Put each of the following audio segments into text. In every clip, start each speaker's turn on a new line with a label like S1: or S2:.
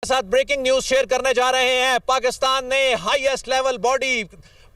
S1: साथ breaking news share करने जा रहे हैं। पाकिस्तान ने हाईएस्ट लेवल बॉडी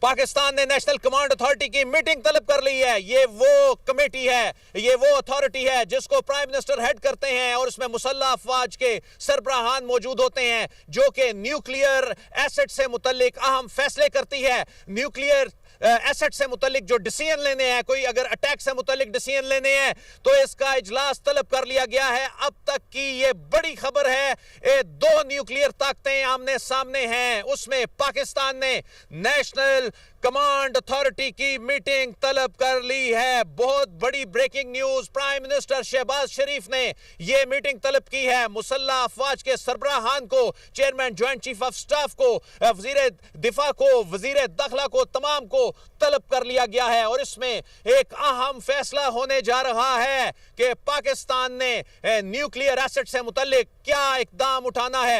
S1: पाकिस्तान ने नेशनल कमांड अथॉरिटी की मीटिंग तलब कर ली है। ये वो कमेटी है, ये वो अथॉरिटी है जिसको प्राइम मिनिस्टर हेड करते हैं और इसमें मुसल्लह अफवाज के सरबराहान मौजूद होते हैं जो कि न्यूक्लियर एसेट से मुतल्लिक अहम फैसले करती है। न्यूक्लियर एसेट से मुतल्लिक जो डिसीजन लेने हैं, कोई अगर अटैक से मुतल्लिक डिसीजन लेने हैं तो इसका इजलास तलब कर लिया गया है। अब तक की ये बड़ी खबर है, दो न्यूक्लियर ताकतें आमने सामने हैं, उसमें पाकिस्तान ने नेशनल कमांड अथॉरिटी की मीटिंग तलब कर ली है। बहुत बड़ी breaking news, prime minister Shahbaz Sharif ने यह मीटिंग तलब की है। मुसल्लह अफवाज के सरबराहान को, chairman joint chief of staff को, वजीर दिफा को, वजीर दाखिला को, तमाम को तलब कर लिया गया है और इसमें एक अहम फैसला होने जा रहा है कि पाकिस्तान ने न्यूक्लियर एसेट से मुतल्लिक क्या इकदाम उठाना है।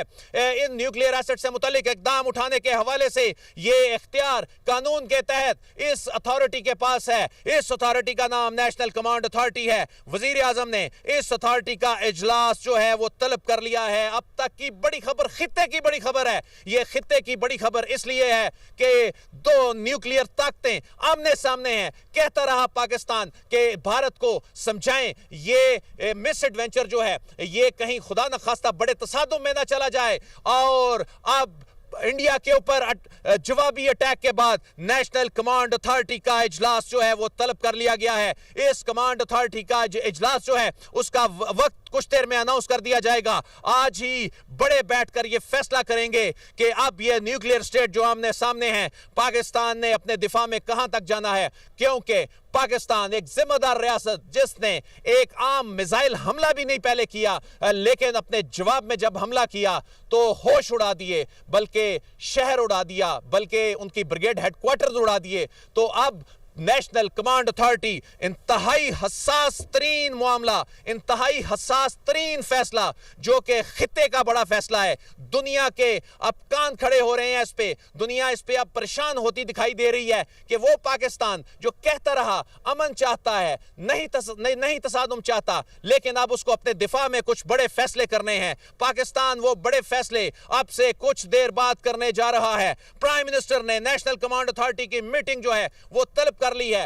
S1: इन न्यूक्लियर एसेट से मुतल्लिक इकदाम उठाने के हवाले से यह इख्तियार कानून के तहत इस अथॉरिटी के पास है। इस अथॉरिटी का नाम नेशनल कमांड अथॉरिटी है। वजीर आजम ने इस अथॉरिटी का इजलास जो है वो तलब कर लिया है। अब तक की बड़ी खबर, खित्ते की बड़ी खबर है। यह खित्ते की बड़ी खबर इसलिए है कि दो न्यूक्लियर ताकतें आमने सामने हैं। कहता रहा पाकिस्तान के भारत को समझाएं ये मिस एडवेंचर जो है ये कहीं खुदा न खास्ता बड़े तसादुम में ना चला जाए। और अब इंडिया के ऊपर जवाबी अटैक के बाद नेशनल कमांड अथॉरिटी का इजलास जो है वो तलब कर लिया गया है। इस कमांड अथॉरिटी का इजलास जो है उसका वक्त कुछ देर में अनाउंस कर दिया जाएगा। आज ही बड़े बैठकर ये फैसला करेंगे कि अब ये न्यूक्लियर स्टेट जो आमने सामने हैं, पाकिस्तान ने अपने दिफा में कहां तक जाना है। क्योंकि पाकिस्तान एक जिम्मेदार रियासत जिसने एक आम मिसाइल हमला भी नहीं पहले किया, लेकिन अपने जवाब में जब हमला किया तो होश उड़ा दिए, बल्कि शहर उड़ा दिया, बल्कि उनकी ब्रिगेड हेडक्वार्टर्स उड़ा दिए। तो अब नेशनल कमांड अथॉरिटी इंतहाई हसास तरीन मामला, इंतहाई हसास तरीन फैसला जो कि खित्ते का बड़ा फैसला है। दुनिया के अब कान खड़े हो रहे हैं इस पे, दुनिया इस पे अब परेशान होती दिखाई दे रही है कि वो पाकिस्तान जो कहता रहा अमन चाहता है, नहीं तसादुम चाहता, लेकिन अब उसको अपने दिफा में कुछ बड़े फैसले करने हैं। पाकिस्तान वो बड़े फैसले अब से कुछ देर बाद करने जा रहा है। प्राइम मिनिस्टर ने नेशनल कमांड अथॉरिटी की मीटिंग जो है वो तलब कर ली है।